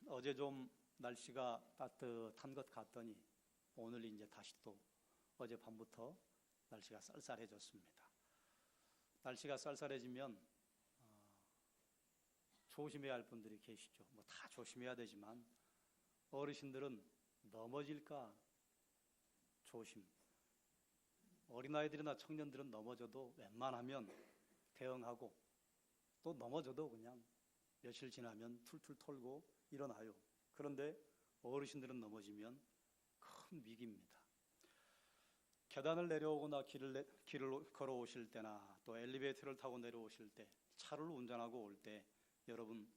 어제 좀 날씨가 따뜻한 것 같더니 오늘 이제 다시 또 어젯밤부터 날씨가 쌀쌀해졌습니다. 날씨가 쌀쌀해지면 조심해야 할 분들이 계시죠. 뭐 다 조심해야 되지만 어르신들은 넘어질까 조심. 어린아이들이나 청년들은 넘어져도 웬만하면 대응하고 또 넘어져도 그냥 며칠 지나면 툴툴 털고 일어나요. 그런데 어르신들은 넘어지면 큰 위기입니다. 계단을 내려오거나 길을 걸어오실 때나 또 엘리베이터를 타고 내려오실 때, 차를 운전하고 올 때 여러분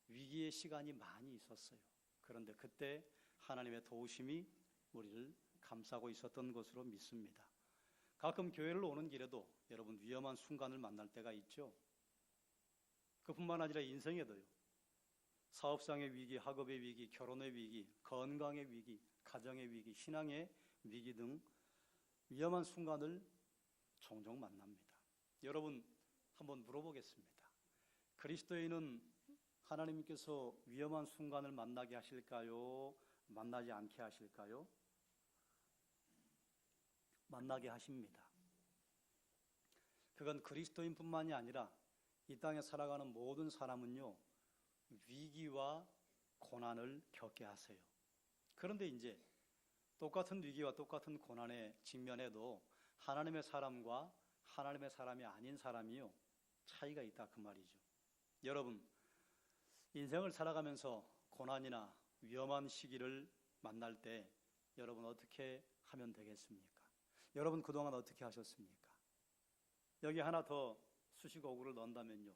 위기의 시간이 많이 있었어요. 그런데 그때 하나님의 도우심이 우리를 감싸고 있었던 것으로 믿습니다. 가끔 교회를 오는 길에도 여러분 위험한 순간을 만날 때가 있죠. 그뿐만 아니라 인생에도요. 사업상의 위기, 학업의 위기, 결혼의 위기, 건강의 위기, 가정의 위기, 신앙의 위기 등 위험한 순간을 종종 만납니다. 여러분 한번 물어보겠습니다. 그리스도인은 하나님께서 위험한 순간을 만나게 하실까요? 만나지 않게 하실까요? 만나게 하십니다. 그건 그리스도인뿐만이 아니라 이 땅에 살아가는 모든 사람은요, 위기와 고난을 겪게 하세요. 그런데 이제 똑같은 위기와 똑같은 고난에 직면해도 하나님의 사람과 하나님의 사람이 아닌 사람이요, 차이가 있다 그 말이죠. 여러분, 인생을 살아가면서 고난이나 위험한 시기를 만날 때 여러분 어떻게 하면 되겠습니까? 여러분 그동안 어떻게 하셨습니까? 여기 하나 더 수식어구를 넣는다면요,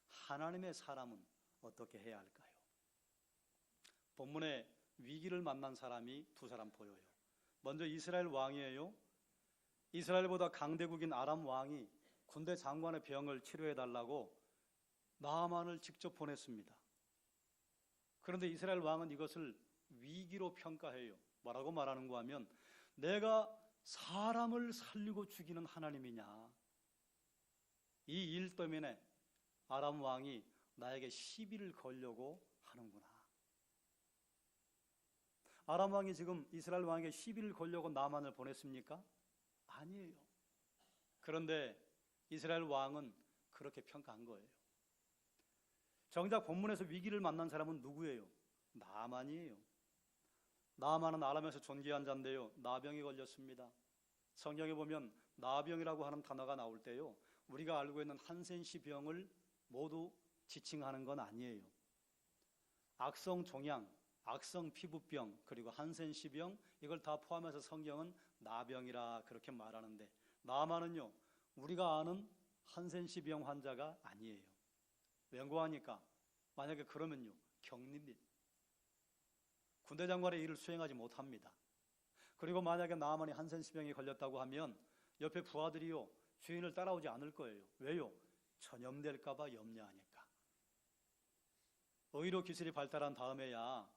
하나님의 사람은 어떻게 해야 할까요? 본문에 위기를 만난 사람이 두 사람 보여요. 먼저 이스라엘 왕이에요. 이스라엘보다 강대국인 아람 왕이 군대 장관의 병을 치료해달라고 나아만을 직접 보냈습니다. 그런데 이스라엘 왕은 이것을 위기로 평가해요. 뭐라고 말하는가 하면, 내가 사람을 살리고 죽이는 하나님이냐, 이 일 때문에 아람 왕이 나에게 시비를 걸려고 하는구나. 아람 왕이 지금 이스라엘 왕에게 시비를 걸려고 나만을 보냈습니까? 아니에요. 그런데 이스라엘 왕은 그렇게 평가한 거예요. 정작 본문에서 위기를 만난 사람은 누구예요? 나만이에요. 나만은 아람에서 존귀한 자인데요, 나병이 걸렸습니다. 성경에 보면 나병이라고 하는 단어가 나올 때요, 우리가 알고 있는 한센시 병을 모두 지칭하는 건 아니에요. 악성 종양, 악성 피부병, 그리고 한센시 병, 이걸 다 포함해서 성경은 나병이라 그렇게 말하는데, 나만은요, 우리가 아는 한센시 병 환자가 아니에요. 왠고 하니까 만약에 그러면요, 격리입니다. 군대 장관의 일을 수행하지 못합니다. 그리고 만약에 나만이 한센시병에 걸렸다고 하면 옆에 부하들이요, 주인을 따라오지 않을 거예요. 왜요? 전염될까 봐 염려하니까. 의료 기술이 발달한 다음에야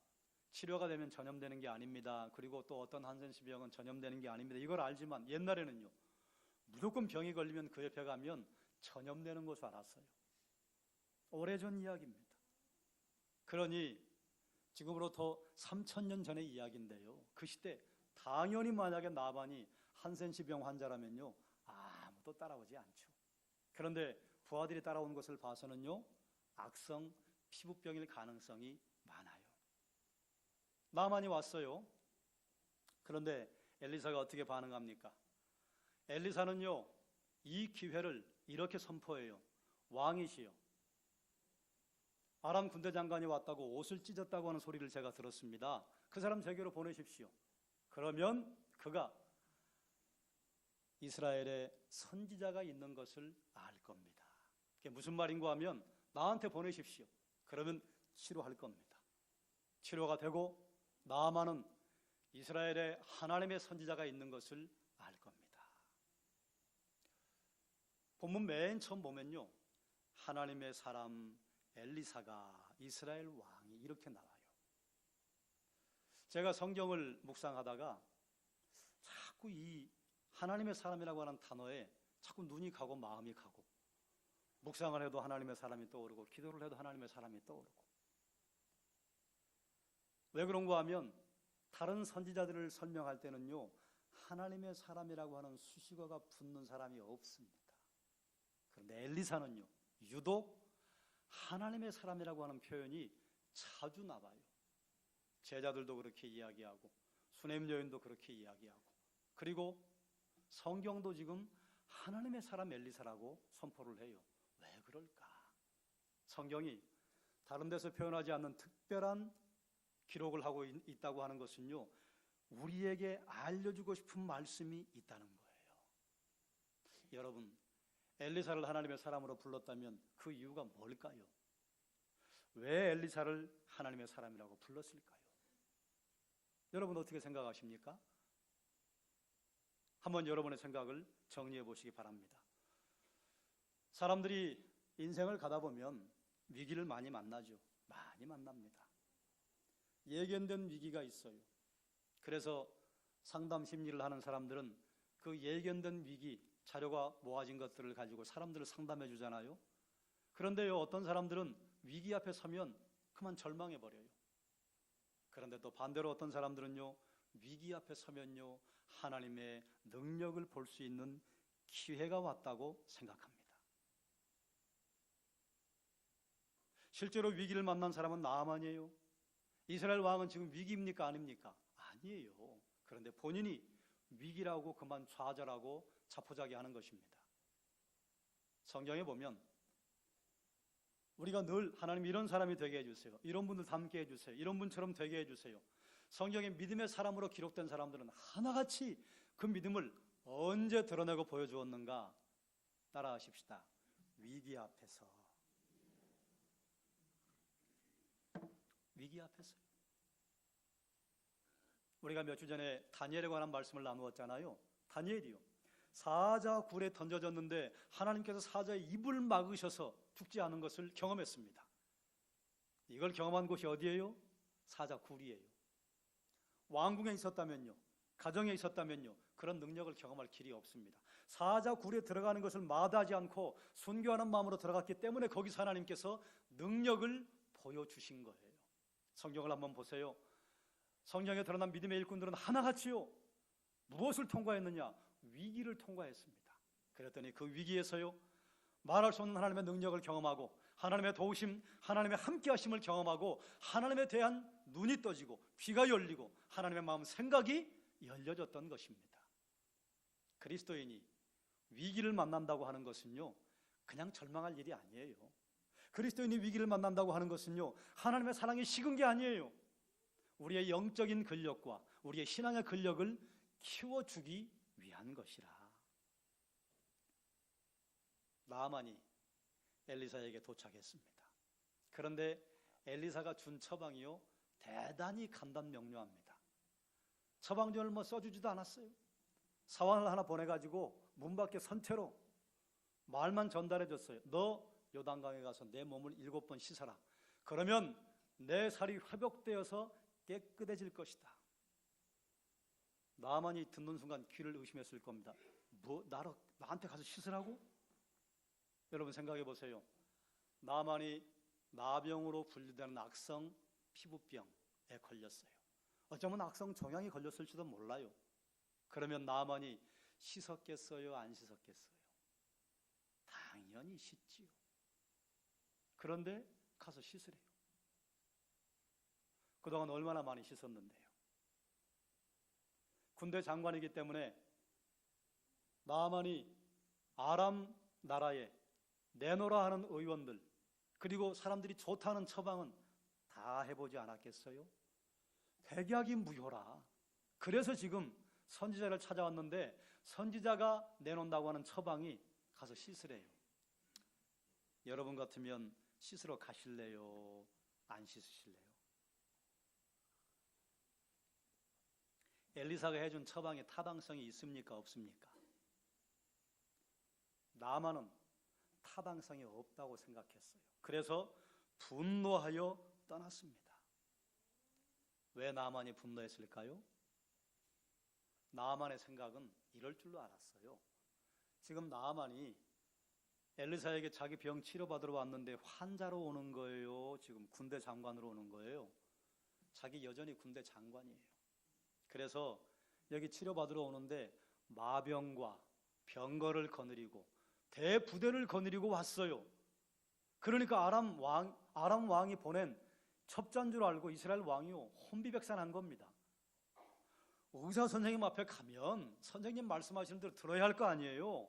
치료가 되면 전염되는 게 아닙니다. 그리고 또 어떤 한센시병은 전염되는 게 아닙니다. 이걸 알지만 옛날에는요, 무조건 병이 걸리면 그 옆에 가면 전염되는 것을 알았어요. 오래전 이야기입니다. 그러니 지금으로부터 3000년 전의 이야기인데요, 그 시대 당연히 만약에 나만이 한센시병 환자라면요, 아무도 따라오지 않죠. 그런데 부하들이 따라온 것을 봐서는요, 악성 피부병일 가능성이 많아요. 나만이 왔어요. 그런데 엘리사가 어떻게 반응합니까? 엘리사는요, 이 기회를 이렇게 선포해요. 왕이시여, 아람 군대 장관이 왔다고 옷을 찢었다고 하는 소리를 제가 들었습니다. 그 사람 제게로 보내십시오. 그러면 그가 이스라엘에 선지자가 있는 것을 알 겁니다. 그게 무슨 말인가 하면, 나한테 보내십시오. 그러면 치료할 겁니다. 치료가 되고 나아만은 이스라엘에 하나님의 선지자가 있는 것을 알 겁니다. 본문 맨 처음 보면요, 하나님의 사람 엘리사가 이스라엘 왕이 이렇게 나와요. 제가 성경을 묵상하다가 자꾸 이 하나님의 사람이라고 하는 단어에 자꾸 눈이 가고 마음이 가고, 묵상을 해도 하나님의 사람이 떠오르고 기도를 해도 하나님의 사람이 떠오르고, 왜 그런가 하면 다른 선지자들을 설명할 때는요, 하나님의 사람이라고 하는 수식어가 붙는 사람이 없습니다. 그런데 엘리사는요, 유독 하나님의 사람이라고 하는 표현이 자주 나와요. 제자들도 그렇게 이야기하고 수냄 여인도 그렇게 이야기하고, 그리고 성경도 지금 하나님의 사람 엘리사라고 선포를 해요. 왜 그럴까? 성경이 다른 데서 표현하지 않는 특별한 기록을 하고 있다고 하는 것은요, 우리에게 알려주고 싶은 말씀이 있다는 거예요. 여러분, 엘리사를 하나님의 사람으로 불렀다면 그 이유가 뭘까요? 왜 엘리사를 하나님의 사람이라고 불렀을까요? 여러분 어떻게 생각하십니까? 한번 여러분의 생각을 정리해 보시기 바랍니다. 사람들이 인생을 가다 보면 위기를 많이 만나죠. 많이 만납니다. 예견된 위기가 있어요. 그래서 상담 심리를 하는 사람들은 그 예견된 위기, 자료가 모아진 것들을 가지고 사람들을 상담해 주잖아요. 그런데요, 어떤 사람들은 위기 앞에 서면 그만 절망해 버려요. 그런데 또 반대로 어떤 사람들은요, 위기 앞에 서면요, 하나님의 능력을 볼 수 있는 기회가 왔다고 생각합니다. 실제로 위기를 만난 사람은 나아만이에요. 이스라엘 왕은 지금 위기입니까? 아닙니까? 아니에요. 그런데 본인이 위기라고 그만 좌절하고 자포자기하는 것입니다. 성경에 보면 우리가 늘 하나님 이런 사람이 되게 해주세요, 이런 분들 닮게 해주세요, 이런 분처럼 되게 해주세요. 성경에 믿음의 사람으로 기록된 사람들은 하나같이 그 믿음을 언제 드러내고 보여주었는가? 따라하십시다. 위기 앞에서. 위기 앞에서. 우리가 몇 주 전에 다니엘에 관한 말씀을 나누었잖아요. 다니엘이요, 사자 굴에 던져졌는데 하나님께서 사자의 입을 막으셔서 죽지 않은 것을 경험했습니다. 이걸 경험한 곳이 어디예요? 사자 굴이에요. 왕궁에 있었다면요, 가정에 있었다면요, 그런 능력을 경험할 길이 없습니다. 사자 굴에 들어가는 것을 마다하지 않고 순교하는 마음으로 들어갔기 때문에 거기서 하나님께서 능력을 보여주신 거예요. 성경을 한번 보세요. 성경에 드러난 믿음의 일꾼들은 하나같이요, 무엇을 통과했느냐? 위기를 통과했습니다. 그랬더니 그 위기에서요, 말할 수 없는 하나님의 능력을 경험하고 하나님의 도우심, 하나님의 함께하심을 경험하고 하나님에 대한 눈이 떠지고 귀가 열리고 하나님의 마음 생각이 열려졌던 것입니다. 그리스도인이 위기를 만난다고 하는 것은요, 그냥 절망할 일이 아니에요. 그리스도인이 위기를 만난다고 하는 것은요, 하나님의 사랑이 식은 게 아니에요. 우리의 영적인 근력과 우리의 신앙의 근력을 키워주기 위한 것이라. 나아만이 엘리사에게 도착했습니다. 그런데 엘리사가 준 처방이요, 대단히 간단명료합니다. 처방전을 써주지도 않았어요. 사환을 하나 보내가지고 문 밖에 선체로 말만 전달해 줬어요. 너 요단강에 가서 내 몸을 7번 씻어라. 그러면 내 살이 회복되어서 깨끗해질 것이다. 나만이 듣는 순간 귀를 의심했을 겁니다. 나한테 가서 씻으라고? 여러분 생각해 보세요. 나만이 나병으로 분류되는 악성 피부병에 걸렸어요. 어쩌면 악성 종양이 걸렸을지도 몰라요. 그러면 나만이 씻었겠어요? 안 씻었겠어요? 당연히 씻지요. 그런데 가서 씻으래요. 그동안 얼마나 많이 씻었는데요. 군대 장관이기 때문에 나아만이 아람 나라에 내놓으라 하는 의원들, 그리고 사람들이 좋다는 처방은 다 해보지 않았겠어요? 백약이 무효라. 그래서 지금 선지자를 찾아왔는데 선지자가 내놓는다고 하는 처방이 가서 씻으래요. 여러분 같으면 씻으러 가실래요? 안 씻으실래요? 엘리사가 해준 처방에 타당성이 있습니까? 없습니까? 나아만은 타당성이 없다고 생각했어요. 그래서 분노하여 떠났습니다. 왜 나아만이 분노했을까요? 나아만의 생각은 이럴 줄로 알았어요. 지금 나아만이 엘리사에게 자기 병 치료받으러 왔는데 환자로 오는 거예요? 지금 군대 장관으로 오는 거예요? 자기 여전히 군대 장관이에요. 그래서 여기 치료받으러 오는데 마병과 병거를 거느리고 대부대를 거느리고 왔어요. 그러니까 아람 왕이 보낸 첩자인 줄 알고 이스라엘 왕이요 혼비백산한 겁니다. 의사 선생님 앞에 가면 선생님 말씀하시는 대로 들어야 할 거 아니에요.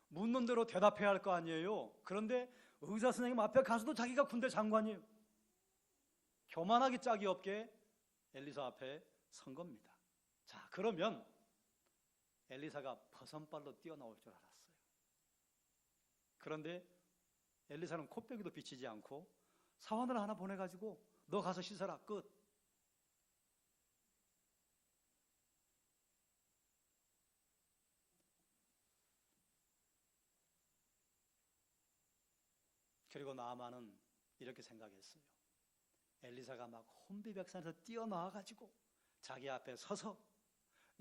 묻는 대로 대답해야 할 거 아니에요. 그런데 의사 선생님 앞에 가서도 자기가 군대 장관이에요. 교만하기 짝이 없게 엘리사 앞에 선 겁니다. 자, 그러면 엘리사가 버선발로 뛰어나올 줄 알았어요. 그런데 엘리사는 콧배기도 비치지 않고 사환을 하나 보내가지고 너 가서 씻어라, 끝. 그리고 나아만은 이렇게 생각했어요. 엘리사가 막 혼비백산에서 뛰어나와가지고 자기 앞에 서서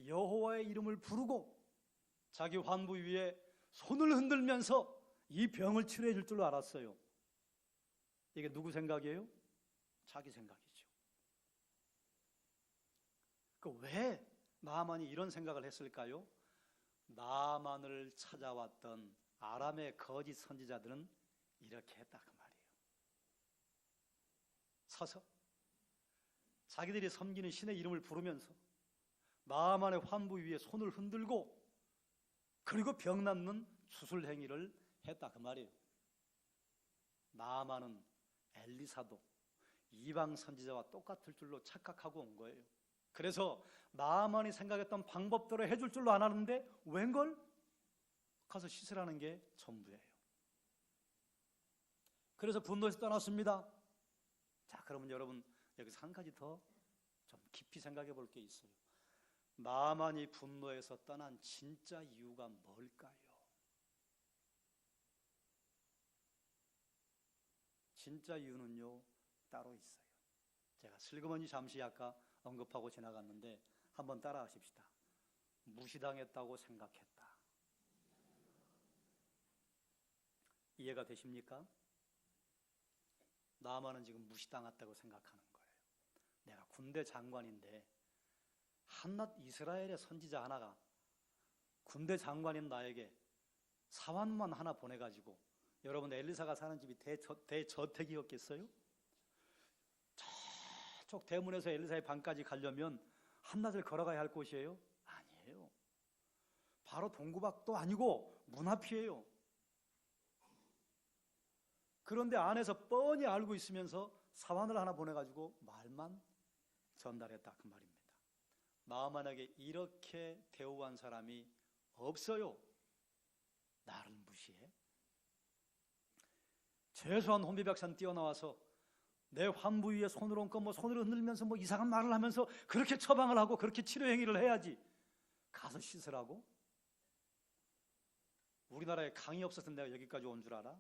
여호와의 이름을 부르고 자기 환부 위에 손을 흔들면서 이 병을 치료해 줄 줄 알았어요. 이게 누구 생각이에요? 자기 생각이죠. 왜 나아만이 이런 생각을 했을까요? 나아만을 찾아왔던 아람의 거짓 선지자들은 이렇게 했다 그 말이에요. 서서 자기들이 섬기는 신의 이름을 부르면서 나아만의 환부 위에 손을 흔들고 그리고 병 낫는 수술 행위를 했다 그 말이에요. 나아만은 엘리사도 이방 선지자와 똑같을 줄로 착각하고 온 거예요. 그래서 나아만이 생각했던 방법대로 해줄 줄로 안 하는데 웬걸? 가서 씻으라는 게 전부예요. 그래서 분노해서 떠났습니다. 자, 그러면 여러분 여기서 한 가지 더 좀 깊이 생각해 볼 게 있어요. 나아만이 분노해서 떠난 진짜 이유가 뭘까요? 진짜 이유는요 따로 있어요. 제가 슬그머니 잠시 아까 언급하고 지나갔는데 한번 따라 하십시다. 무시당했다고 생각했다. 이해가 되십니까? 나아만은 지금 무시당했다고 생각하는 거예요. 내가 군대 장관인데 한낱 이스라엘의 선지자 하나가 군대 장관인 나에게 사환만 하나 보내가지고, 여러분 엘리사가 사는 집이 대저택이었겠어요? 저쪽 대문에서 엘리사의 방까지 가려면 한낮을 걸어가야 할 곳이에요? 아니에요. 바로 동구박도 아니고 문 앞이에요. 그런데 안에서 뻔히 알고 있으면서 사환을 하나 보내가지고 말만 전달했다 그 말입니다. 나아만에게 이렇게 대우한 사람이 없어요. 나를 무시해? 최소한 혼비백산 뛰어나와서 내 환부 위에 손을 얹고 손을 흔들면서 이상한 말을 하면서 그렇게 처방을 하고 그렇게 치료 행위를 해야지. 가서 씻으라고? 우리나라에 강이 없었던 내가 여기까지 온 줄 알아?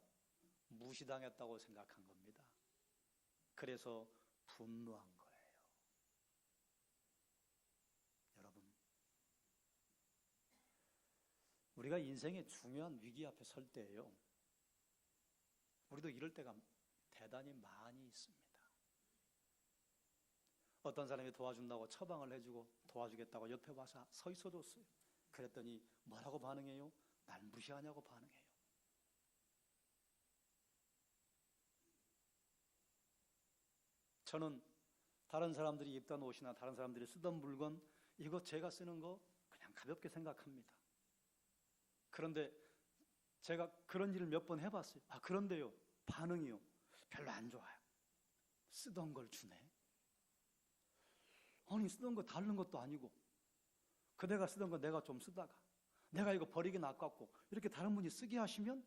무시당했다고 생각한 겁니다. 그래서 분노한 거예요. 여러분, 우리가 인생의 중요한 위기 앞에 설 때예요. 우리도 이럴 때가 대단히 많이 있습니다. 어떤 사람이 도와준다고 처방을 해주고 도와주겠다고 옆에 와서 서 있어줬어요. 그랬더니 뭐라고 반응해요? 날 무시하냐고 반응해요. 저는 다른 사람들이 입던 옷이나 다른 사람들이 쓰던 물건, 이거 제가 쓰는 거 그냥 가볍게 생각합니다. 그런데 제가 그런 일을 몇 번 해봤어요. 그런데요, 반응이요, 별로 안 좋아요. 쓰던 걸 주네. 아니, 쓰던 거 다른 것도 아니고 그대가 쓰던 거 내가 좀 쓰다가 내가 이거 버리긴 아깝고 이렇게 다른 분이 쓰게 하시면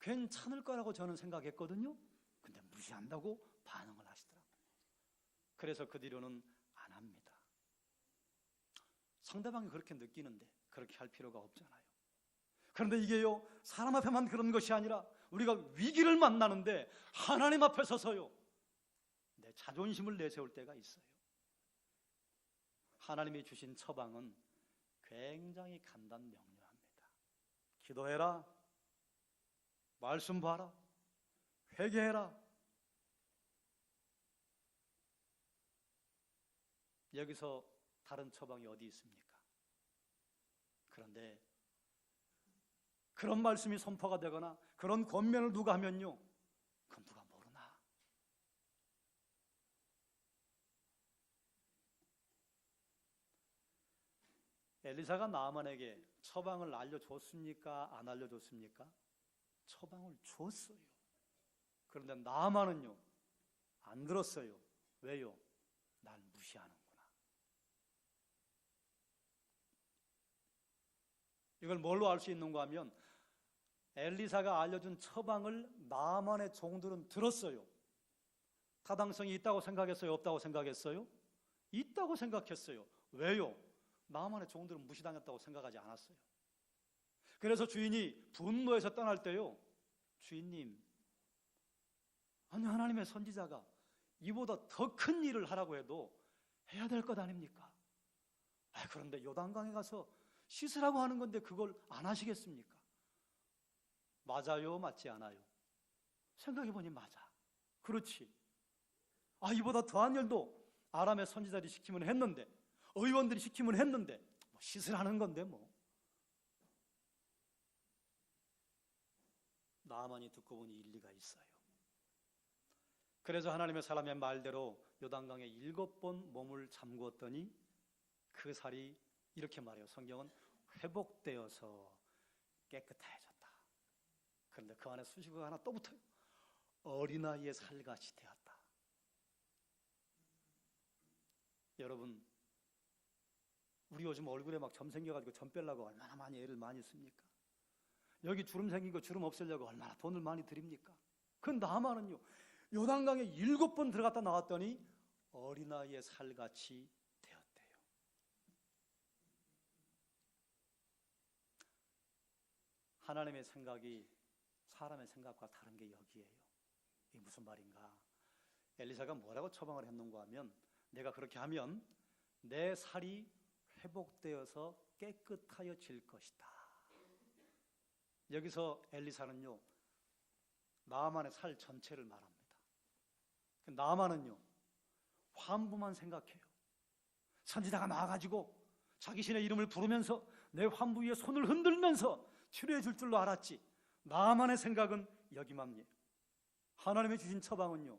괜찮을 거라고 저는 생각했거든요. 근데 무시한다고 반응을 하시더라고요. 그래서 그 뒤로는 안 합니다. 상대방이 그렇게 느끼는데 그렇게 할 필요가 없잖아요. 그런데 이게요, 사람 앞에만 그런 것이 아니라 우리가 위기를 만나는데 하나님 앞에 서서요, 내 자존심을 내세울 때가 있어요. 하나님이 주신 처방은 굉장히 간단명료합니다. 기도해라, 말씀 봐라, 회개해라. 여기서 다른 처방이 어디 있습니까? 그런데 그런 말씀이 선포가 되거나 그런 권면을 누가 하면요, 그건 누가 모르나? 엘리사가 나아만에게 처방을 알려줬습니까? 안 알려줬습니까? 처방을 줬어요. 그런데 나아만은요, 안 들었어요. 왜요? 날 무시하는구나. 이걸 뭘로 알 수 있는가 하면 엘리사가 알려준 처방을 나아만의 종들은 들었어요. 타당성이 있다고 생각했어요? 없다고 생각했어요? 있다고 생각했어요. 왜요? 나아만의 종들은 무시당했다고 생각하지 않았어요. 그래서 주인이 분노해서 떠날 때요, 주인님, 아니 하나님의 선지자가 이보다 더 큰 일을 하라고 해도 해야 될 것 아닙니까? 그런데 요단강에 가서 씻으라고 하는 건데 그걸 안 하시겠습니까? 맞아요? 맞지 않아요? 생각해보니 맞아. 그렇지. 이보다 더한 일도 아람의 선지자들이 시키면 했는데, 의원들이 시키면 했는데 씻으라는 건데 뭐. 나아만이 듣고 보니 일리가 있어요. 그래서 하나님의 사람의 말대로 요단강에 7번 몸을 잠그었더니 그 살이, 이렇게 말해요, 성경은 회복되어서 깨끗해졌다. 그런데 그 안에 수식어가 하나 또 붙어요. 어린아이의 살같이 되었다. 여러분, 우리 요즘 얼굴에 막 점 생겨가지고 점 빼려고 얼마나 많이 애를 많이 씁니까? 여기 주름 생긴 거 주름 없애려고 얼마나 돈을 많이 드립니까? 그 나아만은요, 요단강에 7번 들어갔다 나왔더니 어린아이의 살같이 되었대요. 하나님의 생각이 사람의 생각과 다른 게 여기에요. 이게 무슨 말인가? 엘리사가 뭐라고 처방을 했는가 하면, 내가 그렇게 하면 내 살이 회복되어서 깨끗하여질 것이다. 여기서 엘리사는요, 나아만의 살 전체를 말합니다. 나아만은요, 환부만 생각해요. 선지자가 나와가지고 자기 신의 이름을 부르면서 내 환부 위에 손을 흔들면서 치료해 줄 줄로 알았지. 나아만의 생각은 여기만이에요. 하나님이 주신 처방은요,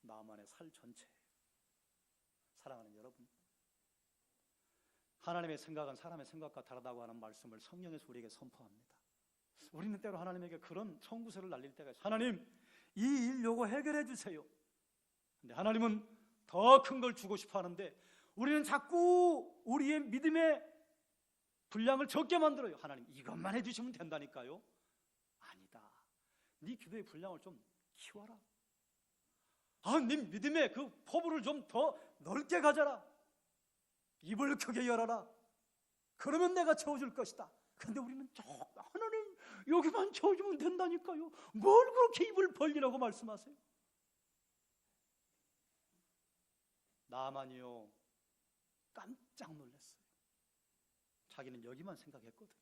나아만의 살 전체예요. 사랑하는 여러분, 하나님의 생각은 사람의 생각과 다르다고 하는 말씀을 성령에서 우리에게 선포합니다. 우리는 때로 하나님에게 그런 청구서를 날릴 때가 있어요. 하나님, 이 일 요거 해결해 주세요. 근데 하나님은 더 큰 걸 주고 싶어 하는데 우리는 자꾸 우리의 믿음의 분량을 적게 만들어요. 하나님, 이것만 해주시면 된다니까요. 아니다. 네 기도의 분량을 좀 키워라. 네 믿음의 그 포부를 좀 더 넓게 가져라. 입을 크게 열어라. 그러면 내가 채워줄 것이다. 근데 우리는 하나님, 여기만 채워주면 된다니까요. 뭘 그렇게 입을 벌리라고 말씀하세요? 나만이요, 깜짝 놀랐어요. 자기는 여기만 생각했거든.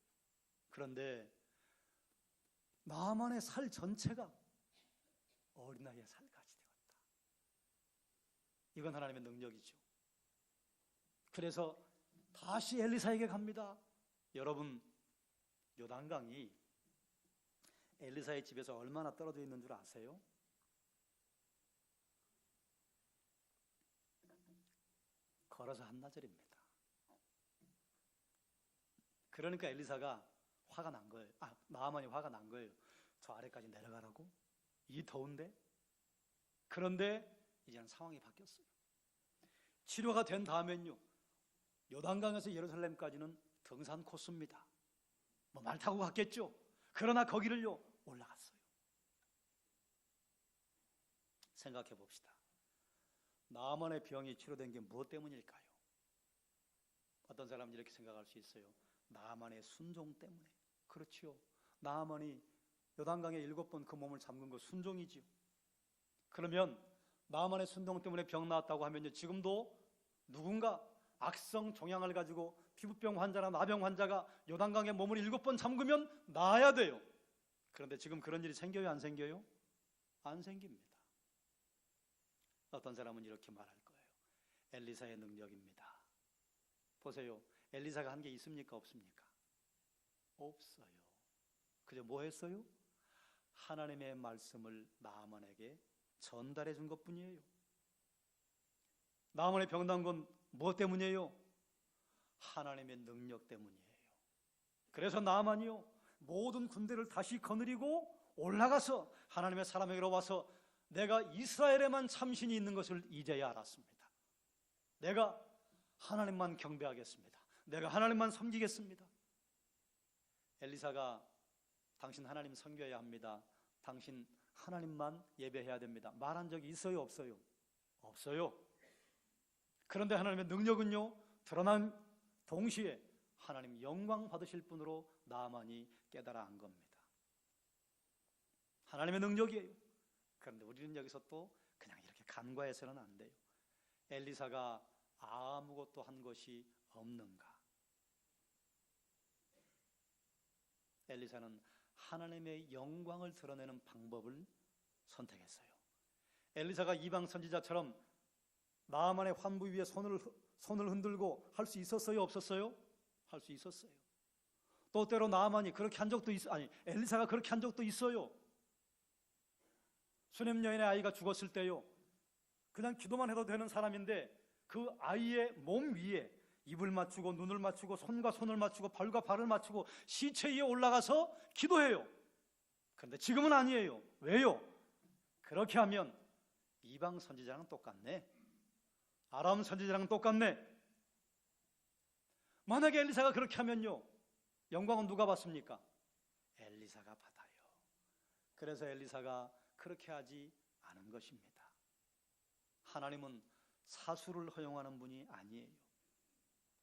그런데 나만의 살 전체가 어린아이의 살같이 되었다. 이건 하나님의 능력이죠. 그래서 다시 엘리사에게 갑니다. 여러분, 요단강이 엘리사의 집에서 얼마나 떨어져 있는 줄 아세요? 걸어서 한나절입니다. 그러니까 엘리사가 화가 난 거예요. 나아만이 화가 난 거예요. 저 아래까지 내려가라고? 이 더운데? 그런데 이제는 상황이 바뀌었어요. 치료가 된 다음엔요, 요단강에서 예루살렘까지는 등산 코스입니다. 말 타고 갔겠죠. 그러나 거기를요, 올라갔어요. 생각해 봅시다. 나아만의 병이 치료된 게 무엇 때문일까요? 어떤 사람은 이렇게 생각할 수 있어요. 나아만의 순종 때문에. 그렇지요. 나아만이 요단강에 7번 그 몸을 잠근 거 순종이지요. 그러면 나아만의 순종 때문에 병 나았다고 하면요, 지금도 누군가 악성 종양을 가지고 피부병 환자나 나병 환자가 요단강에 몸을 7번 잠그면 나아야 돼요. 그런데 지금 그런 일이 생겨요, 안 생겨요? 안 생깁니다. 어떤 사람은 이렇게 말할 거예요. 엘리사의 능력입니다. 보세요. 엘리사가 한 게 있습니까? 없습니까? 없어요. 그저 뭐 했어요? 하나님의 말씀을 나아만에게 전달해 준 것뿐이에요. 나아만의 병 난 건 무엇 때문이에요? 하나님의 능력 때문이에요. 그래서 나아만이요, 모든 군대를 다시 거느리고 올라가서 하나님의 사람에게로 와서 내가 이스라엘에만 참신이 있는 것을 이제야 알았습니다. 내가 하나님만 경배하겠습니다. 내가 하나님만 섬기겠습니다. 엘리사가 당신 하나님 섬겨야 합니다. 당신 하나님만 예배해야 됩니다. 말한 적이 있어요? 없어요? 없어요. 그런데 하나님의 능력은요, 드러난 동시에 하나님 영광 받으실 분으로 나아만이 깨달아 안 겁니다. 하나님의 능력이에요. 그런데 우리는 여기서 또 그냥 이렇게 간과해서는 안 돼요. 엘리사가 아무것도 한 것이 없는가? 엘리사는 하나님의 영광을 드러내는 방법을 선택했어요. 엘리사가 이방 선지자처럼 나아만의 환부 위에 손을 흔들고 할 수 있었어요? 없었어요? 할 수 있었어요. 또 때로 나아만이 그렇게 한 적도 엘리사가 그렇게 한 적도 있어요. 수냄 여인의 아이가 죽었을 때요, 그냥 기도만 해도 되는 사람인데 그 아이의 몸 위에 입을 맞추고 눈을 맞추고 손과 손을 맞추고 발과 발을 맞추고 시체 위에 올라가서 기도해요. 그런데 지금은 아니에요. 왜요? 그렇게 하면 이방 선지자랑 똑같네, 아람 선지자랑 똑같네. 만약에 엘리사가 그렇게 하면요, 영광은 누가 받습니까? 엘리사가 받아요. 그래서 엘리사가 그렇게 하지 않은 것입니다. 하나님은 사수를 허용하는 분이 아니에요.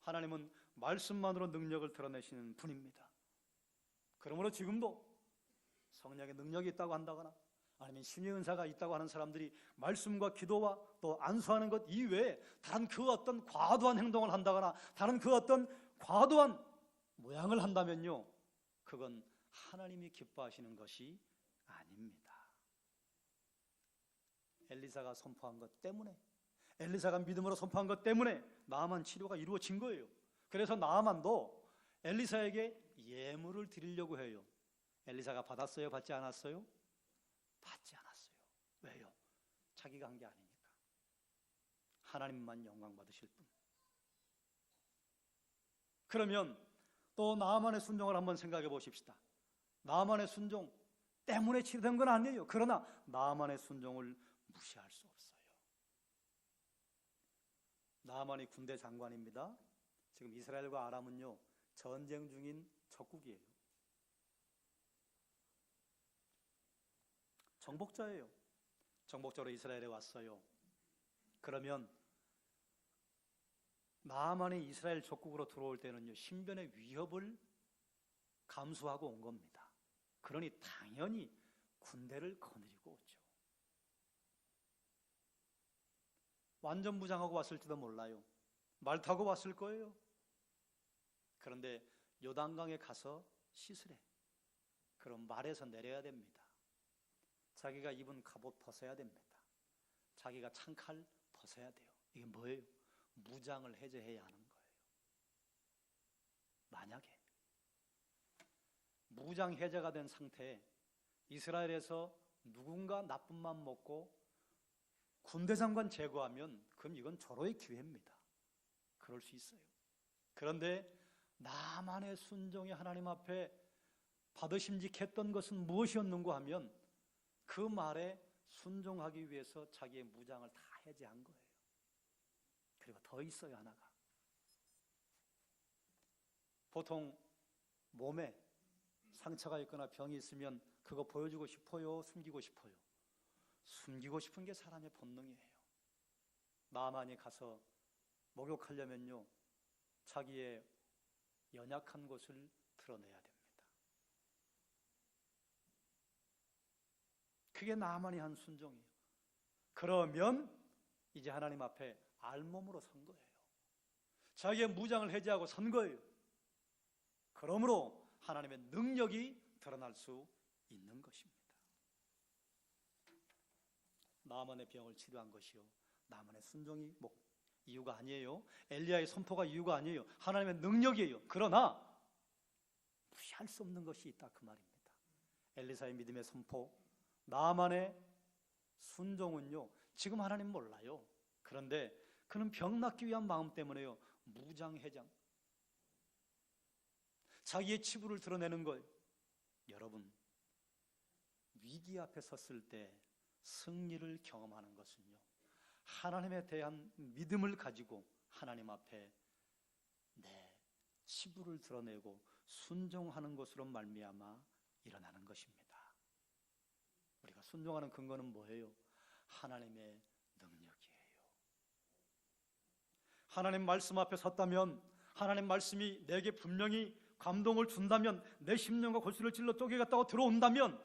하나님은 말씀만으로 능력을 드러내시는 분입니다. 그러므로 지금도 성령의 능력이 있다고 한다거나 아니면 신의 은사가 있다고 하는 사람들이 말씀과 기도와 또 안수하는 것 이외에 다른 그 어떤 과도한 행동을 한다거나 다른 그 어떤 과도한 모양을 한다면요, 그건 하나님이 기뻐하시는 것이 아닙니다. 엘리사가 선포한 것 때문에, 엘리사가 믿음으로 선포한 것 때문에 나아만 치료가 이루어진 거예요. 그래서 나아만도 엘리사에게 예물을 드리려고 해요. 엘리사가 받았어요? 받지 않았어요? 받지 않았어요. 왜요? 자기가 한 게 아니니까. 하나님만 영광 받으실 분. 그러면 또 나아만의 순종을 한번 생각해 보십시다. 나아만의 순종 때문에 치료된 건 아니에요. 그러나 나아만의 순종을 무시할 수 없어요. 나아만이 군대 장관입니다. 지금 이스라엘과 아람은요, 전쟁 중인 적국이에요. 정복자예요. 정복자로 이스라엘에 왔어요. 그러면 나아만이 이스라엘 적국으로 들어올 때는요, 신변의 위협을 감수하고 온 겁니다. 그러니 당연히 군대를 거느리고 오죠. 완전 무장하고 왔을지도 몰라요. 말 타고 왔을 거예요. 그런데 요단강에 가서 씻으래. 그럼 말에서 내려야 됩니다. 자기가 입은 갑옷 벗어야 됩니다. 자기가 창칼 벗어야 돼요. 이게 뭐예요? 무장을 해제해야 하는 거예요. 만약에 무장 해제가 된 상태에 이스라엘에서 누군가 나쁜 맘 먹고 군대 장관 제거하면 그럼 이건 절호의 기회입니다. 그럴 수 있어요. 그런데 나만의 순종이 하나님 앞에 받으심직했던 것은 무엇이었는가 하면 그 말에 순종하기 위해서 자기의 무장을 다 해제한 거예요. 그리고 더 있어요, 하나가. 보통 몸에 상처가 있거나 병이 있으면 그거 보여주고 싶어요? 숨기고 싶어요? 숨기고 싶은 게 사람의 본능이에요. 나아만이 가서 목욕하려면요, 자기의 연약한 곳을 드러내야 됩니다. 그게 나아만이 한 순종이에요. 그러면 이제 하나님 앞에 알몸으로 선 거예요. 자기의 무장을 해제하고 선 거예요. 그러므로 하나님의 능력이 드러날 수 있는 것입니다. 나아만의 병을 치료한 것이요, 나아만의 순종이 이유가 아니에요. 엘리야의 선포가 이유가 아니에요. 하나님의 능력이에요. 그러나 무시할 수 없는 것이 있다, 그 말입니다. 엘리사의 믿음의 선포, 나만의 순종은요, 지금 하나님 몰라요. 그런데 그는 병 낫기 위한 마음 때문에요, 무장해장, 자기의 치부를 드러내는 걸. 여러분, 위기 앞에 섰을 때 승리를 경험하는 것은요, 하나님에 대한 믿음을 가지고 하나님 앞에 내 치부를 드러내고 순종하는 것으로 말미암아 일어나는 것입니다. 우리가 순종하는 근거는 뭐예요? 하나님의 능력이에요. 하나님 말씀 앞에 섰다면, 하나님 말씀이 내게 분명히 감동을 준다면, 내 심령과 골수를 찔러 쪼개겠다고 들어온다면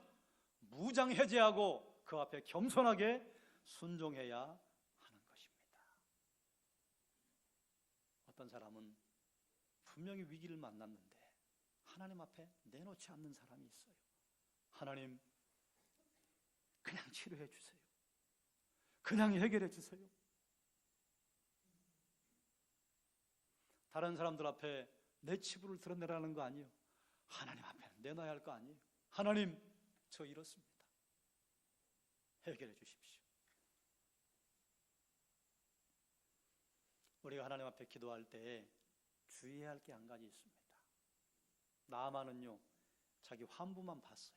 무장해제하고 그 앞에 겸손하게 순종해야 하는 것입니다. 어떤 사람은 분명히 위기를 만났는데 하나님 앞에 내놓지 않는 사람이 있어요. 하나님, 그냥 치료해 주세요. 그냥 해결해 주세요. 다른 사람들 앞에 내 치부를 드러내라는 거 아니에요. 하나님 앞에 내놔야 할 거 아니에요. 하나님, 저 이렇습니다. 해결해 주십시오. 우리가 하나님 앞에 기도할 때 주의해야 할 게 한 가지 있습니다. 나아만은요, 자기 환부만 봤어요.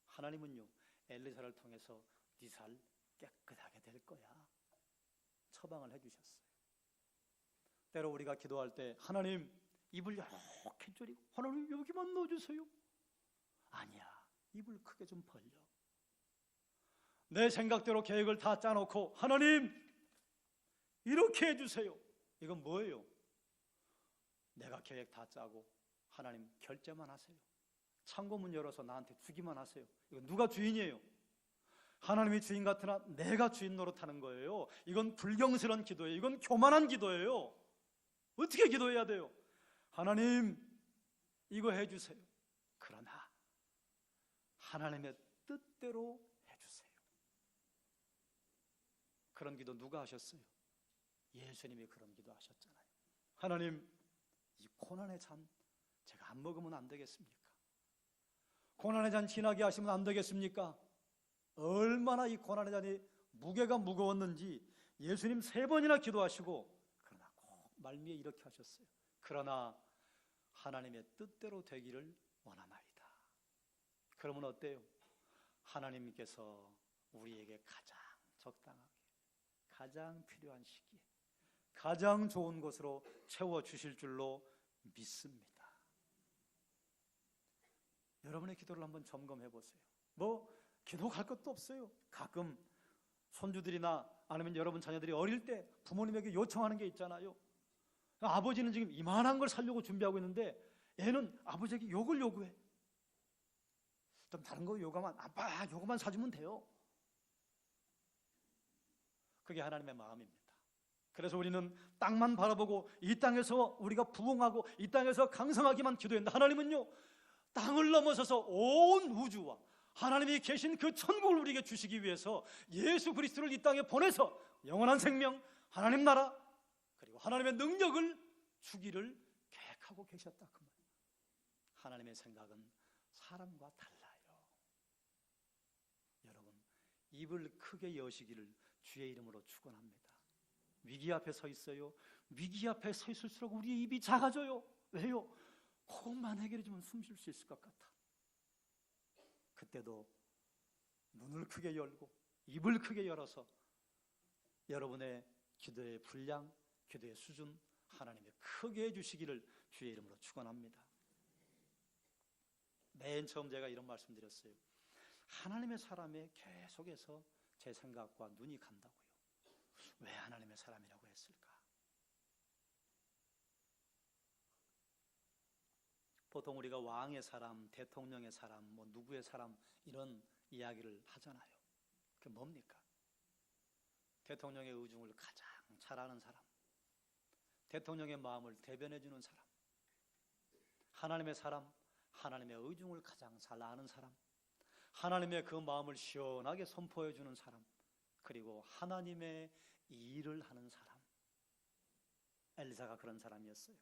하나님은요, 엘리사를 통해서 네 살 깨끗하게 될 거야, 처방을 해주셨어요. 때로 우리가 기도할 때 하나님, 입을 이렇게 줄이고 하나님 여기만 넣어주세요. 아니야, 입을 크게 좀 벌려. 내 생각대로 계획을 다 짜놓고 하나님 이렇게 해주세요. 이건 뭐예요? 내가 계획 다 짜고 하나님 결제만 하세요. 창고문 열어서 나한테 주기만 하세요. 이건 누가 주인이에요? 하나님이 주인 같으나 내가 주인 노릇하는 거예요. 이건 불경스러운 기도예요. 이건 교만한 기도예요. 어떻게 기도해야 돼요? 하나님 이거 해주세요. 그러나 하나님의 뜻대로 해주세요. 그런 기도 누가 하셨어요? 예수님이 그런 기도 하셨잖아요. 하나님, 이 고난의 잔 제가 안 먹으면 안 되겠습니까? 고난의 잔 지나게 하시면 안 되겠습니까? 얼마나 이 고난의 잔이 무게가 무거웠는지 예수님 3번이나 기도하시고, 그러나 꼭 말미에 이렇게 하셨어요. 그러나 하나님의 뜻대로 되기를 원하나이다. 그러면 어때요? 하나님께서 우리에게 가장 적당하게, 가장 필요한 시기에 가장 좋은 것으로 채워주실 줄로 믿습니다. 여러분의 기도를 한번 점검해 보세요. 기도할 것도 없어요. 가끔 손주들이나 아니면 여러분 자녀들이 어릴 때 부모님에게 요청하는 게 있잖아요. 아버지는 지금 이만한 걸 사려고 준비하고 있는데 애는 아버지에게 욕을 요구해. 좀 다른 거 요구하면 아빠 요거만 사주면 돼요. 그게 하나님의 마음입니다. 그래서 우리는 땅만 바라보고 이 땅에서 우리가 부흥하고 이 땅에서 강성하기만 기도했는데, 하나님은요, 땅을 넘어서서 온 우주와 하나님이 계신 그 천국을 우리에게 주시기 위해서 예수 그리스도를 이 땅에 보내서 영원한 생명, 하나님 나라, 그리고 하나님의 능력을 주기를 계획하고 계셨다, 그 말이에요. 하나님의 생각은 사람과 달라요. 여러분, 입을 크게 여시기를 주의 이름으로 축원합니다. 위기 앞에 서 있어요. 위기 앞에 서 있을수록 우리의 입이 작아져요. 왜요? 그것만 해결해 주면 숨 쉴 수 있을 것 같아. 그때도 눈을 크게 열고 입을 크게 열어서 여러분의 기도의 분량, 기도의 수준 하나님이 크게 해주시기를 주의 이름으로 축원합니다. 맨 처음 제가 이런 말씀 드렸어요. 하나님의 사람에 계속해서 제 생각과 눈이 간다고요. 왜 하나님의 사람이라고 했을까? 보통 우리가 왕의 사람, 대통령의 사람, 누구의 사람 이런 이야기를 하잖아요. 그게 뭡니까? 대통령의 의중을 가장 잘 아는 사람, 대통령의 마음을 대변해 주는 사람, 하나님의 사람, 하나님의 의중을 가장 잘 아는 사람, 하나님의 그 마음을 시원하게 선포해 주는 사람, 그리고 하나님의 일을 하는 사람, 엘리사가 그런 사람이었어요.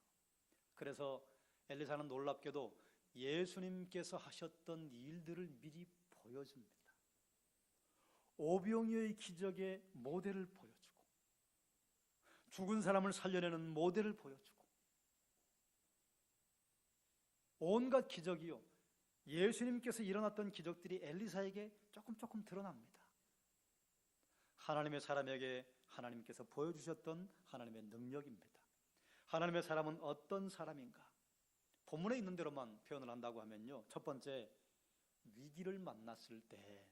그래서 엘리사는 놀랍게도 예수님께서 하셨던 일들을 미리 보여줍니다. 오병이어의 기적의 모델을 보여주고, 죽은 사람을 살려내는 모델을 보여주고, 온갖 기적이요, 예수님께서 일어났던 기적들이 엘리사에게 조금 드러납니다. 하나님의 사람에게 하나님께서 보여주셨던 하나님의 능력입니다. 하나님의 사람은 어떤 사람인가? 본문에 있는 대로만 표현을 한다고 하면요, 첫 번째, 위기를 만났을 때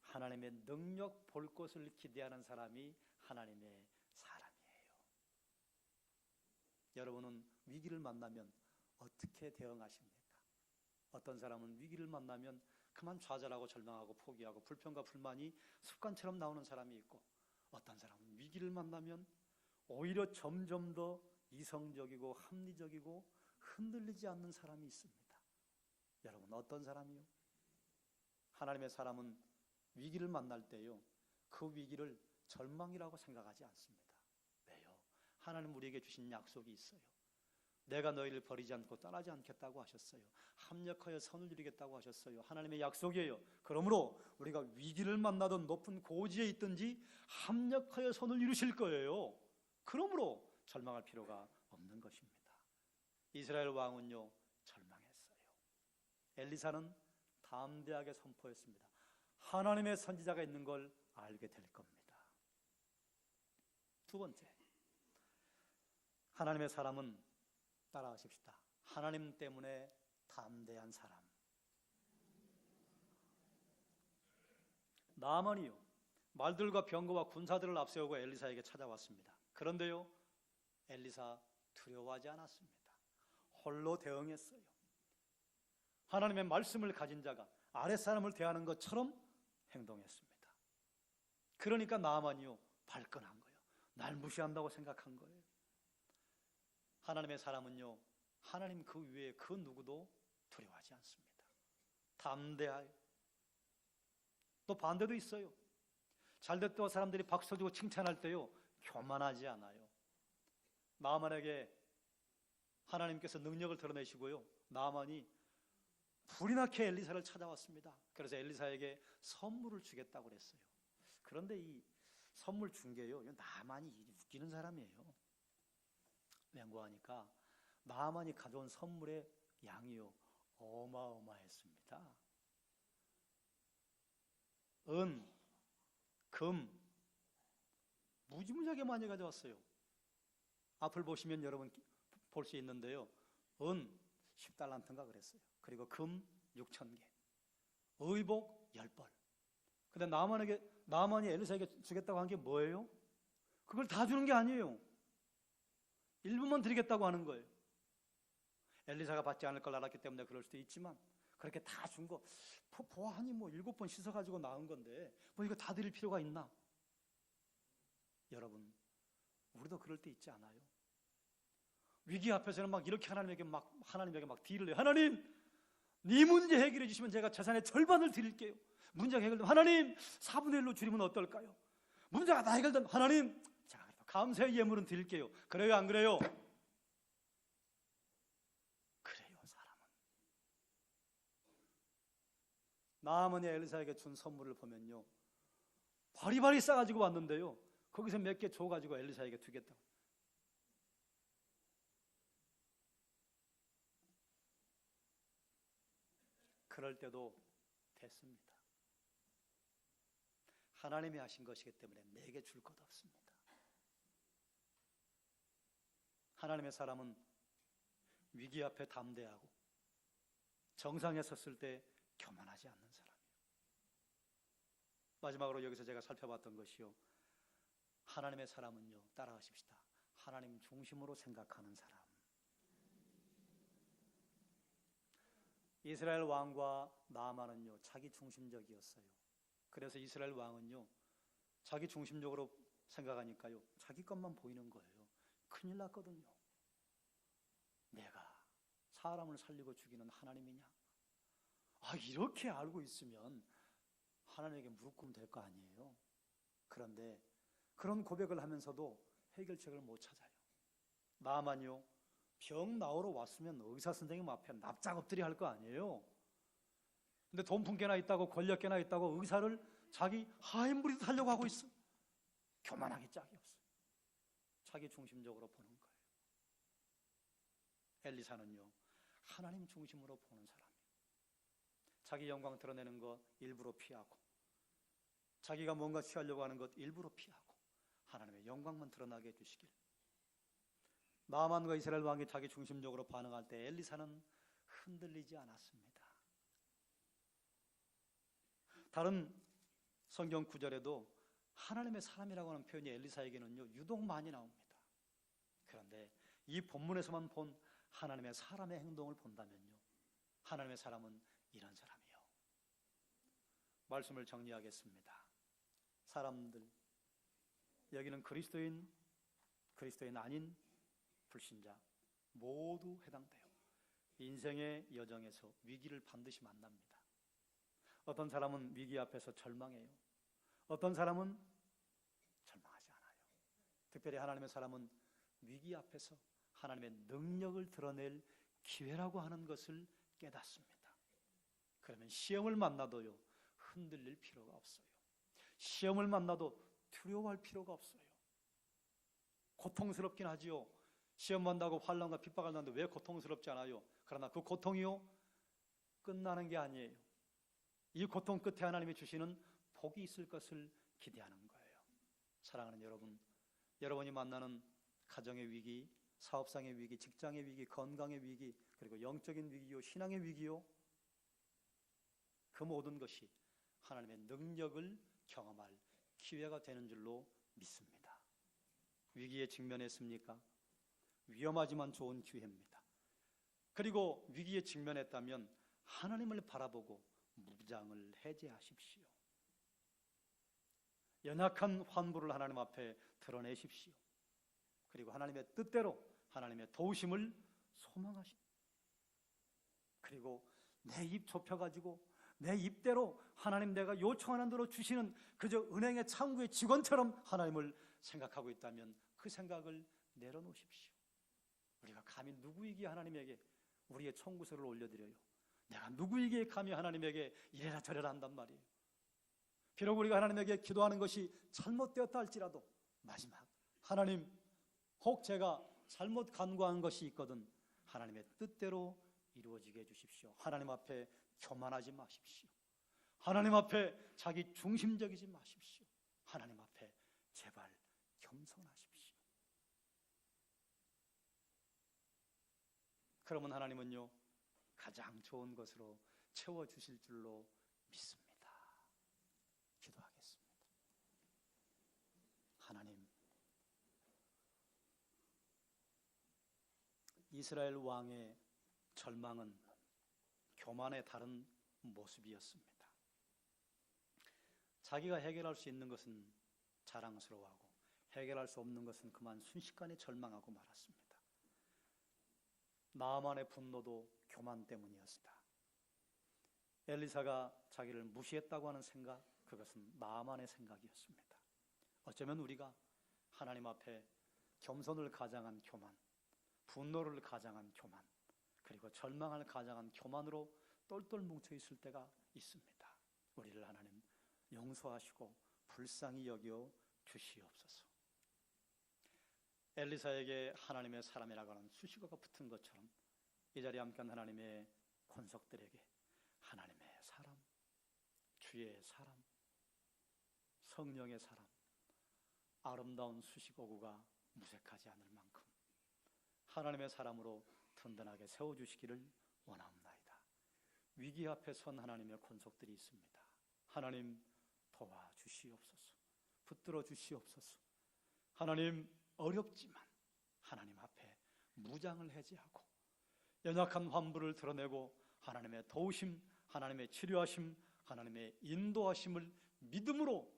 하나님의 능력 볼 것을 기대하는 사람이 하나님의 사람이에요. 여러분은 위기를 만나면 어떻게 대응하십니까? 어떤 사람은 위기를 만나면 그만 좌절하고 절망하고 포기하고 불평과 불만이 습관처럼 나오는 사람이 있고, 어떤 사람은 위기를 만나면 오히려 점점 더 이성적이고 합리적이고 흔들리지 않는 사람이 있습니다. 여러분, 어떤 사람이요? 하나님의 사람은 위기를 만날 때요, 그 위기를 절망이라고 생각하지 않습니다. 왜요? 하나님 우리에게 주신 약속이 있어요. 내가 너희를 버리지 않고 떠나지 않겠다고 하셨어요. 합력하여 선을 이루겠다고 하셨어요. 하나님의 약속이에요. 그러므로 우리가 위기를 만나든 높은 고지에 있든지 합력하여 선을 이루실 거예요. 그러므로 절망할 필요가 없는 것입니다. 이스라엘 왕은요, 절망했어요. 엘리사는 담대하게 선포했습니다. 하나님의 선지자가 있는 걸 알게 될 겁니다. 두 번째, 하나님의 사람은, 따라하십시다, 하나님 때문에 담대한 사람. 나아만이요, 말들과 병거와 군사들을 앞세우고 엘리사에게 찾아왔습니다. 그런데요, 엘리사 두려워하지 않았습니다. 홀로 대응했어요. 하나님의 말씀을 가진 자가 아랫사람을 대하는 것처럼 행동했습니다. 그러니까 나아만이요, 발끈한 거예요. 날 무시한다고 생각한 거예요. 하나님의 사람은요, 하나님 그 위에 그 누구도 두려워하지 않습니다. 담대하여. 또 반대도 있어요. 잘됐다고 사람들이 박수주고 칭찬할 때요, 교만하지 않아요. 나아만에게 하나님께서 능력을 드러내시고요, 나아만이 불이 나게 엘리사를 찾아왔습니다. 그래서 엘리사에게 선물을 주겠다고 그랬어요. 그런데 이 선물 준 게요, 나아만이 웃기는 사람이에요. 맹고하니까 나아만이 가져온 선물의 양이요, 어마어마했습니다. 은, 금, 무지무지하게 많이 가져왔어요. 앞을 보시면 여러분 볼 수 있는데요, 은 10달란트인가 그랬어요. 그리고 금 6,000개, 의복 10벌. 근데 나아만이 엘리사에게 주겠다고 한 게 뭐예요? 그걸 다 주는 게 아니에요. 일부만 드리겠다고 하는 거예요. 엘리사가 받지 않을 걸 알았기 때문에 그럴 수도 있지만, 그렇게 다 준 거 보아하니 뭐 7번 씻어가지고 나온 건데 뭐 이거 다 드릴 필요가 있나? 여러분, 우리도 그럴 때 있지 않아요? 위기 앞에서는 막 이렇게 하나님에게 막 딜을 해요. 하나님, 네 문제 해결해 주시면 제가 재산의 절반을 드릴게요. 문제가 해결되면 하나님 4분의 1로 줄이면 어떨까요? 문제가 다 해결되면 하나님, 자, 감사의 예물은 드릴게요. 그래요, 안 그래요? 그래요, 사람은. 나아만이 엘리사에게 준 선물을 보면요, 바리바리 싸가지고 왔는데요, 거기서 몇 개 줘가지고 엘리사에게 주겠다고. 그럴 때도 됐습니다. 하나님이 하신 것이기 때문에 내게 줄 것 없습니다. 하나님의 사람은 위기 앞에 담대하고 정상에 섰을 때 교만하지 않는 사람이에요. 마지막으로 여기서 제가 살펴봤던 것이요, 하나님의 사람은요, 따라하십시다, 하나님 중심으로 생각하는 사람. 이스라엘 왕과 나아만은요, 자기 중심적이었어요. 그래서 이스라엘 왕은요, 자기 중심적으로 생각하니까요, 자기 것만 보이는 거예요. 큰일 났거든요. 내가 사람을 살리고 죽이는 하나님이냐? 이렇게 알고 있으면 하나님에게 무릎 꿇으면 될 거 아니에요. 그런데 그런 고백을 하면서도 해결책을 못 찾아요. 나만요, 병 나으러 왔으면 의사 선생님 앞에 납작 엎드려 할 거 아니에요. 근데 돈 푼개나 있다고 권력 개나 있다고 의사를 자기 하인부리듯 하려고 하고 있어. 교만하기 짝이 없어요. 자기 중심적으로 보는 거예요. 엘리사는요, 하나님 중심으로 보는 사람이에요. 자기 영광 드러내는 것 일부러 피하고, 자기가 뭔가 취하려고 하는 것 일부러 피하고, 하나님의 영광만 드러나게 해주시길. 나만과 이스라엘 왕이 자기 중심적으로 반응할 때 엘리사는 흔들리지 않았습니다. 다른 성경 구절에도 하나님의 사람이라고 하는 표현이 엘리사에게는요, 유독 많이 나옵니다. 그런데 이 본문에서만 본 하나님의 사람의 행동을 본다면요, 하나님의 사람은 이런 사람이에요. 말씀을 정리하겠습니다. 사람들, 여기는 그리스도인 아닌 불신자 모두 해당돼요. 인생의 여정에서 위기를 반드시 만납니다. 어떤 사람은 위기 앞에서 절망해요. 어떤 사람은 절망하지 않아요. 특별히 하나님의 사람은 위기 앞에서 하나님의 능력을 드러낼 기회라고 하는 것을 깨닫습니다. 그러면 시험을 만나도요, 흔들릴 필요가 없어요. 시험을 만나도 두려워할 필요가 없어요. 고통스럽긴 하지요. 시험 만나고 환난과 핍박을 받는데 왜 고통스럽지 않아요? 그러나 그 고통이요, 끝나는 게 아니에요. 이 고통 끝에 하나님이 주시는 복이 있을 것을 기대하는 거예요. 사랑하는 여러분, 여러분이 만나는 가정의 위기, 사업상의 위기, 직장의 위기, 건강의 위기, 그리고 영적인 위기요, 신앙의 위기요, 그 모든 것이 하나님의 능력을 경험할 기회가 되는 줄로 믿습니다. 위기에 직면했습니까? 위험하지만 좋은 기회입니다. 그리고 위기에 직면했다면 하나님을 바라보고 무장을 해제하십시오. 연약한 환부를 하나님 앞에 드러내십시오. 그리고 하나님의 뜻대로 하나님의 도우심을 소망하십시오. 그리고 내 입 좁혀가지고 내 입대로 하나님 내가 요청하는 대로 주시는 그저 은행의 창구의 직원처럼 하나님을 생각하고 있다면 그 생각을 내려놓으십시오. 우리가 감히 누구이기에 하나님에게 우리의 청구서를 올려드려요? 내가 누구이기에 감히 하나님에게 이래라 저래라 한단 말이에요. 비록 우리가 하나님에게 기도하는 것이 잘못되었다 할지라도 마지막 하나님, 혹 제가 잘못 간구한 것이 있거든 하나님의 뜻대로 이루어지게 해주십시오. 하나님 앞에 교만하지 마십시오. 하나님 앞에 자기 중심적이지 마십시오. 하나님 앞에 제발 겸손하십시오. 그러면 하나님은요, 가장 좋은 것으로 채워주실 줄로 믿습니다. 기도하겠습니다. 하나님, 이스라엘 왕의 절망은 교만의 다른 모습이었습니다. 자기가 해결할 수 있는 것은 자랑스러워하고 해결할 수 없는 것은 그만 순식간에 절망하고 말았습니다. 나아만의 분노도 교만 때문이었다. 엘리사가 자기를 무시했다고 하는 생각, 그것은 나아만의 생각이었습니다. 어쩌면 우리가 하나님 앞에 겸손을 가장한 교만, 분노를 가장한 교만, 그리고 절망을 가장한 교만으로 똘똘 뭉쳐 있을 때가 있습니다. 우리를 하나님 용서하시고 불쌍히 여겨 주시옵소서. 엘리사에게 하나님의 사람이라고 하는 수식어가 붙은 것처럼 이 자리에 함께한 하나님의 권속들에게 하나님의 사람, 주의 사람, 성령의 사람, 아름다운 수식어구가 무색하지 않을 만큼 하나님의 사람으로 든든하게 세워주시기를 원합니다. 위기 앞에 선 하나님의 권속들이 있습니다. 하나님 도와주시옵소서. 붙들어 주시옵소서. 하나님 어렵지만 하나님 앞에 무장을 해제하고 연약한 환부를 드러내고 하나님의 도우심, 하나님의 치료하심, 하나님의 인도하심을 믿음으로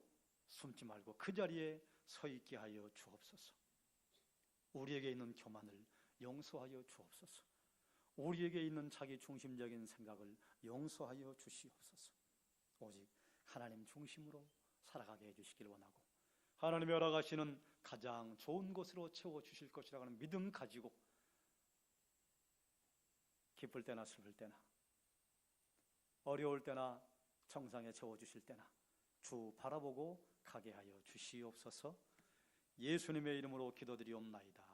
숨지 말고 그 자리에 서 있게 하여 주옵소서. 우리에게 있는 교만을 용서하여 주옵소서. 우리에게 있는 자기 중심적인 생각을 용서하여 주시옵소서. 오직 하나님 중심으로 살아가게 해주시길 원하고 하나님이 허락하시는 가장 좋은 곳으로 채워주실 것이라고 하는 믿음 가지고 기쁠 때나 슬플 때나 어려울 때나 정상에 채워주실 때나 주 바라보고 가게 하여 주시옵소서. 예수님의 이름으로 기도드리옵나이다.